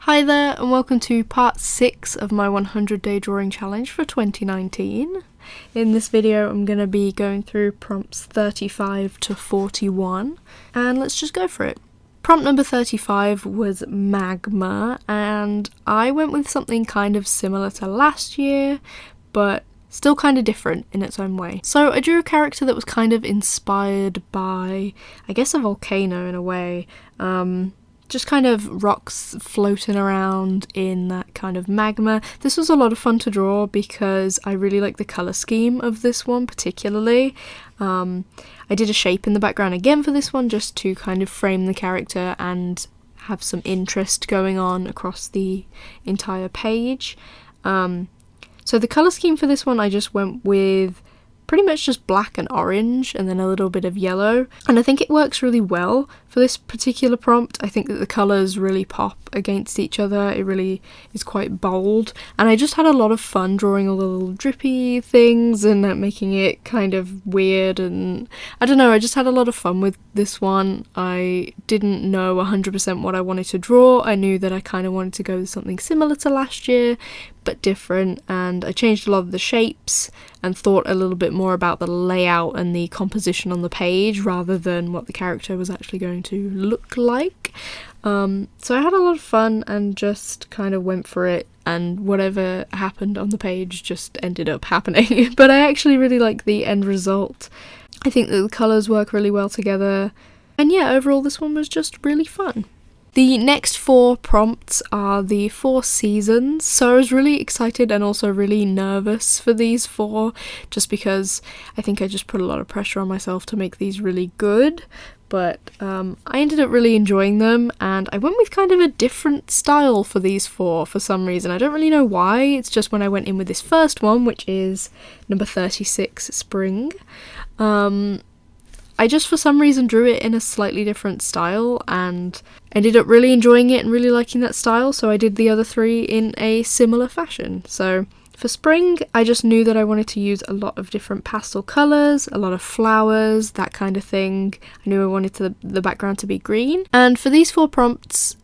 Hi there and welcome to part 6 of my 100-day drawing challenge for 2019. In this video I'm going to be going through prompts 35 to 41 and let's just go for it. Prompt number 35 was magma and I went with something kind of similar to last year but still kind of different in its own way. So I drew a character that was kind of inspired by, I guess, a volcano in a way. Just kind of rocks floating around in that kind of magma. This was a lot of fun to draw because I really like the colour scheme of this one particularly. I did a shape in the background again for this one just to kind of frame the character and have some interest going on across the entire page. So the colour scheme for this one I just went with pretty much just black and orange and then a little bit of yellow, and I think it works really well for this particular prompt. I think that the colours really pop against each other. It really is quite bold and I just had a lot of fun drawing all the little drippy things and making it kind of weird, and I don't know, I just had a lot of fun with this one. I didn't know 100% what I wanted to draw. I knew that I kind of wanted to go with something similar to last year but different, and I changed a lot of the shapes and thought a little bit more about the layout and the composition on the page rather than what the character was actually going to look like. So I had a lot of fun and just kind of went for it, and whatever happened on the page just ended up happening. But I actually really like the end result. I think that the colours work really well together, and yeah, overall this one was just really fun. The next 4 prompts are the 4 seasons, so I was really excited and also really nervous for these 4, just because I think I just put a lot of pressure on myself to make these really good, but I ended up really enjoying them, and I went with kind of a different style for these 4 for some reason. I don't really know why. It's just when I went in with this first one, which is number 36, Spring, I just for some reason drew it in a slightly different style and ended up really enjoying it and really liking that style, so I did the other 3 in a similar fashion. So for Spring, I just knew that I wanted to use a lot of different pastel colours, a lot of flowers, that kind of thing. I knew I wanted the background to be green. And for these 4 prompts,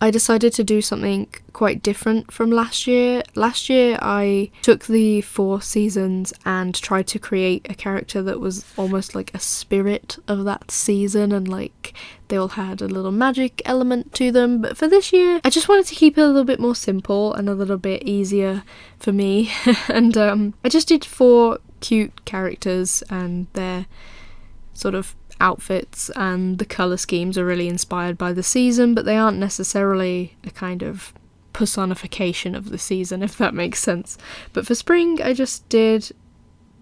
I decided to do something quite different from last year. Last year I took the 4 seasons and tried to create a character that was almost like a spirit of that season, and like they all had a little magic element to them. But for this year I just wanted to keep it a little bit more simple and a little bit easier for me. And I just did 4 cute characters and their sort of outfits, and the colour schemes are really inspired by the season, but they aren't necessarily a kind of personification of the season, if that makes sense. But for Spring I just did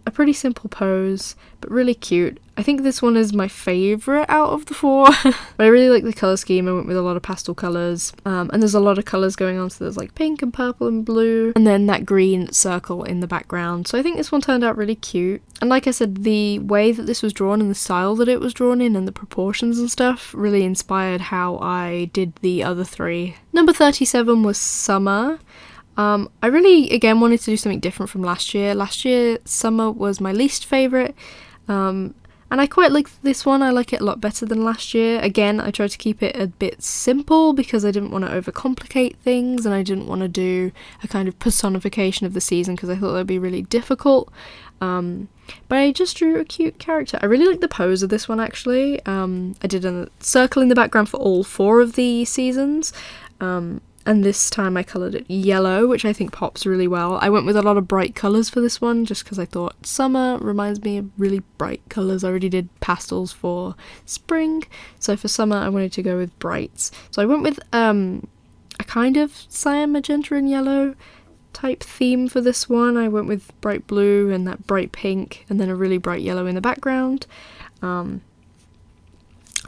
a pretty simple pose but really cute. I think this one is my favourite out of the 4. But I really like the colour scheme. I went with a lot of pastel colours, and there's a lot of colours going on, so there's like pink and purple and blue, and then that green circle in the background. So I think this one turned out really cute, and like I said, the way that this was drawn and the style that it was drawn in and the proportions and stuff really inspired how I did the other 3. Number 37 was Summer. I really, again, wanted to do something different from last year. Last year, Summer was my least favourite, and I quite like this one. I like it a lot better than last year. Again, I tried to keep it a bit simple because I didn't want to overcomplicate things, and I didn't want to do a kind of personification of the season because I thought that would be really difficult. But I just drew a cute character. I really like the pose of this one actually. I did a circle in the background for all 4 of the seasons. And this time I coloured it yellow, which I think pops really well. I went with a lot of bright colours for this one, just because I thought summer reminds me of really bright colours. I already did pastels for Spring, so for summer I wanted to go with brights. So I went with a kind of cyan, magenta and yellow type theme for this one. I went with bright blue and that bright pink, and then a really bright yellow in the background.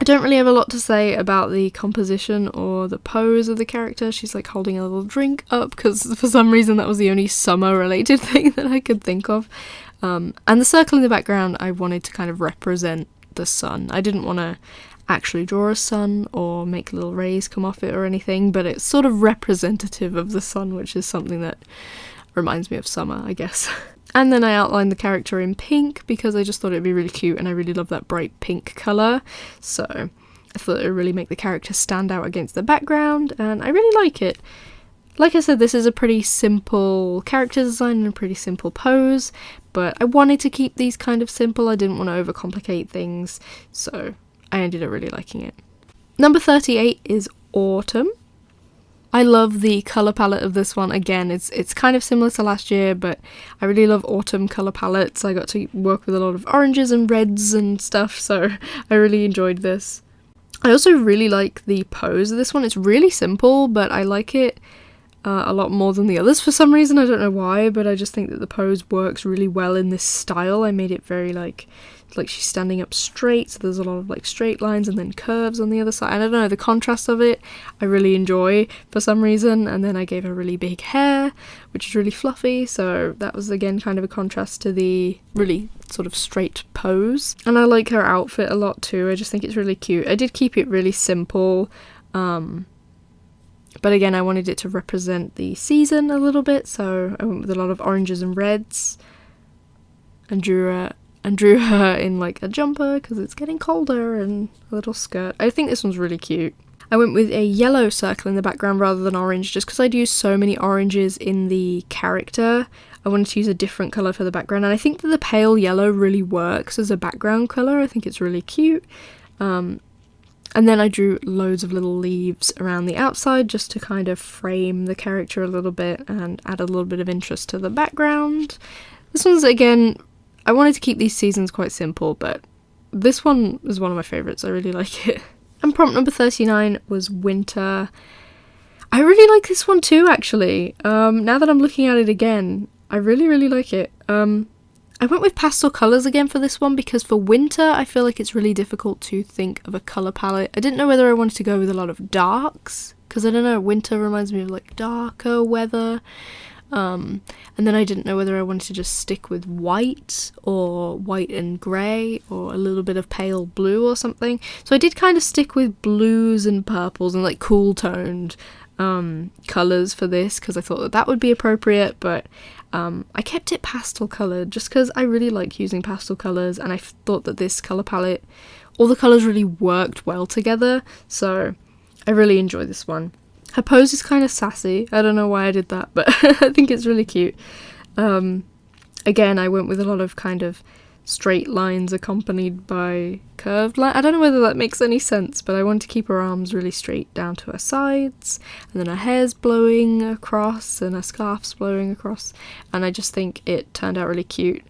I don't really have a lot to say about the composition or the pose of the character. She's like holding a little drink up because for some reason that was the only summer related thing that I could think of. And the circle in the background I wanted to kind of represent the sun. I didn't want to actually draw a sun or make little rays come off it or anything, but it's sort of representative of the sun, which is something that reminds me of summer, I guess. And then I outlined the character in pink because I just thought it'd be really cute and I really love that bright pink colour. So I thought it would really make the character stand out against the background, and I really like it. Like I said, this is a pretty simple character design and a pretty simple pose, but I wanted to keep these kind of simple. I didn't want to overcomplicate things, so I ended up really liking it. Number 38 is Autumn. I love the colour palette of this one. Again, it's kind of similar to last year, but I really love autumn colour palettes. I got to work with a lot of oranges and reds and stuff, so I really enjoyed this. I also really like the pose of this one. It's really simple, but I like it a lot more than the others for some reason. I don't know why, but I just think that the pose works really well in this style. I made it very like she's standing up straight, so there's a lot of like straight lines and then curves on the other side. I don't know, the contrast of it I really enjoy for some reason. And then I gave her really big hair, which is really fluffy, so that was again kind of a contrast to the really sort of straight pose. And I like her outfit a lot too. I just think it's really cute. I did keep it really simple, but again, I wanted it to represent the season a little bit, so I went with a lot of oranges and reds and drew her in like a jumper because it's getting colder, and a little skirt. I think this one's really cute. I went with a yellow circle in the background rather than orange, just because I'd used so many oranges in the character. I wanted to use a different colour for the background, and I think that the pale yellow really works as a background colour. I think it's really cute. And then I drew loads of little leaves around the outside just to kind of frame the character a little bit and add a little bit of interest to the background. This one's, again, I wanted to keep these seasons quite simple, but this one is one of my favourites. I really like it. And prompt number 39 was Winter. I really like this one too, actually. Now that I'm looking at it again, I really, really like it. I went with pastel colours again for this one because for winter I feel like it's really difficult to think of a colour palette. I didn't know whether I wanted to go with a lot of darks, because I don't know, winter reminds me of like darker weather. And then I didn't know whether I wanted to just stick with white or white and grey or a little bit of pale blue or something. So I did kind of stick with blues and purples and like cool toned colours for this because I thought that would be appropriate, but I kept it pastel coloured just because I really like using pastel colours, and I thought that this colour palette, all the colours really worked well together, so I really enjoy this one. Her pose is kind of sassy. I don't know why I did that, but I think it's really cute. Again, I went with a lot of kind of straight lines accompanied by curved lines. I don't know whether that makes any sense, but I wanted to keep her arms really straight down to her sides, and then her hair's blowing across and her scarf's blowing across, and I just think it turned out really cute.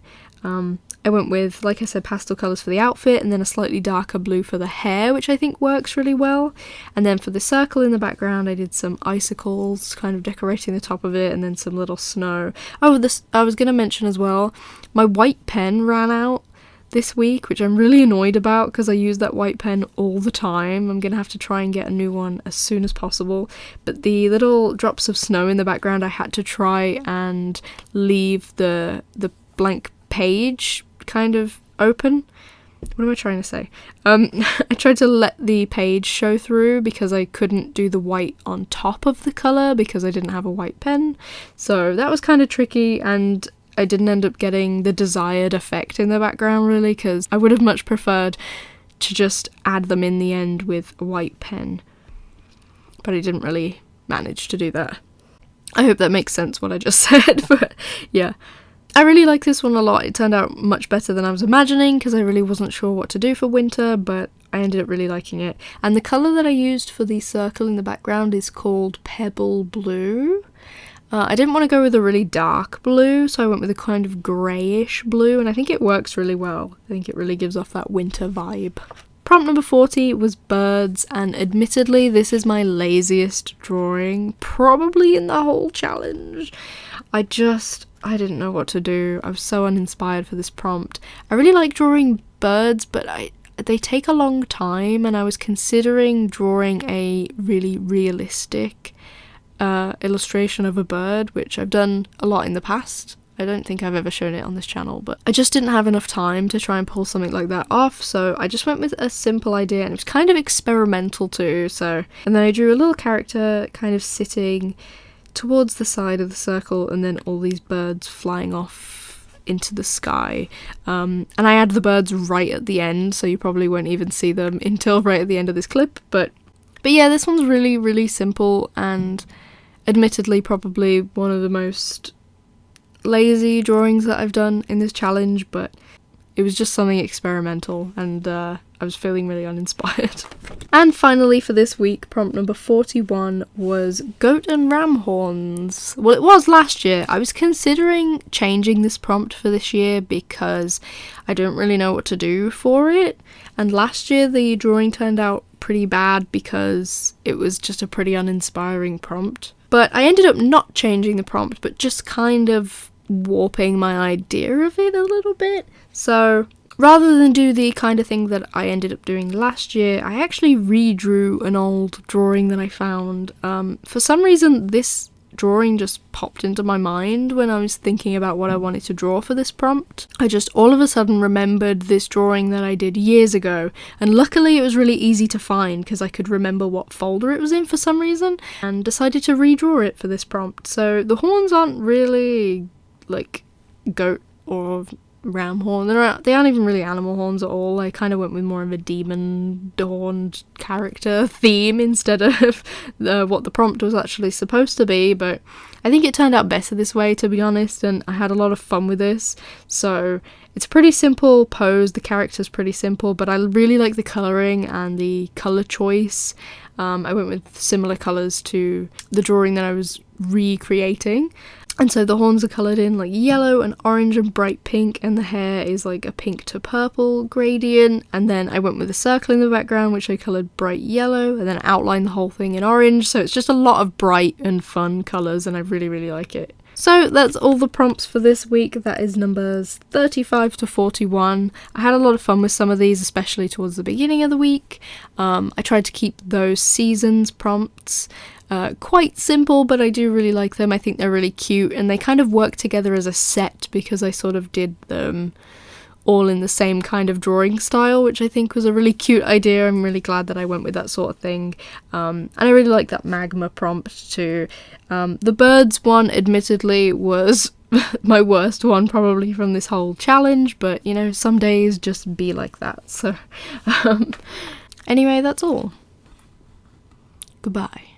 I went with, like I said, pastel colours for the outfit, and then a slightly darker blue for the hair, which I think works really well. And then for the circle in the background, I did some icicles, kind of decorating the top of it, and then some little snow. Oh, this I was going to mention as well, my white pen ran out this week, which I'm really annoyed about because I use that white pen all the time. I'm going to have to try and get a new one as soon as possible. But the little drops of snow in the background, I had to try and leave the blank page kind of open. What am I trying to say? I tried to let the page show through because I couldn't do the white on top of the colour because I didn't have a white pen. So that was kind of tricky, and I didn't end up getting the desired effect in the background really, because I would have much preferred to just add them in the end with a white pen. But I didn't really manage to do that. I hope that makes sense what I just said, but yeah. I really like this one a lot. It turned out much better than I was imagining because I really wasn't sure what to do for winter, but I ended up really liking it. And the colour that I used for the circle in the background is called Pebble Blue. I didn't want to go with a really dark blue, so I went with a kind of greyish blue, and I think it works really well. I think it really gives off that winter vibe. Prompt number 40 was birds, and admittedly this is my laziest drawing probably in the whole challenge. I didn't know what to do. I was so uninspired for this prompt. I really like drawing birds, but they take a long time, and I was considering drawing a really realistic illustration of a bird, which I've done a lot in the past. I don't think I've ever shown it on this channel, but I just didn't have enough time to try and pull something like that off, so I just went with a simple idea, and it was kind of experimental too. And then I drew a little character kind of sitting towards the side of the circle, and then all these birds flying off into the sky. And I add the birds right at the end, so you probably won't even see them until right at the end of this clip. But yeah, this one's really, really simple, and admittedly probably one of the most lazy drawings that I've done in this challenge, but it was just something experimental, and I was feeling really uninspired. And finally for this week, prompt number 41 was goat and ram horns. Well, it was last year. I was considering changing this prompt for this year because I don't really know what to do for it, and last year the drawing turned out pretty bad because it was just a pretty uninspiring prompt. But I ended up not changing the prompt, but just kind of warping my idea of it a little bit. So rather than do the kind of thing that I ended up doing last year, I actually redrew an old drawing that I found. For some reason, this drawing just popped into my mind when I was thinking about what I wanted to draw for this prompt. I just all of a sudden remembered this drawing that I did years ago, and luckily it was really easy to find because I could remember what folder it was in for some reason, and decided to redraw it for this prompt. So the horns aren't really like goat or ram horn. They aren't even really animal horns at all. I kind of went with more of a demon horned character theme instead of what the prompt was actually supposed to be, but I think it turned out better this way, to be honest, and I had a lot of fun with this. So it's a pretty simple pose, the character's pretty simple, but I really like the colouring and the colour choice. I went with similar colours to the drawing that I was recreating. And so the horns are coloured in like yellow and orange and bright pink, and the hair is like a pink to purple gradient. And then I went with a circle in the background, which I coloured bright yellow, and then outlined the whole thing in orange. So it's just a lot of bright and fun colours, and I really, really like it. So that's all the prompts for this week. That is numbers 35 to 41. I had a lot of fun with some of these, especially towards the beginning of the week. I tried to keep those seasons prompts quite simple, but I do really like them. I think they're really cute, and they kind of work together as a set because I sort of did them all in the same kind of drawing style, which I think was a really cute idea. I'm really glad that I went with that sort of thing. And I really like that magma prompt too. The birds one, admittedly, was my worst one probably from this whole challenge, but you know, some days just be like that. So anyway, that's all. Goodbye.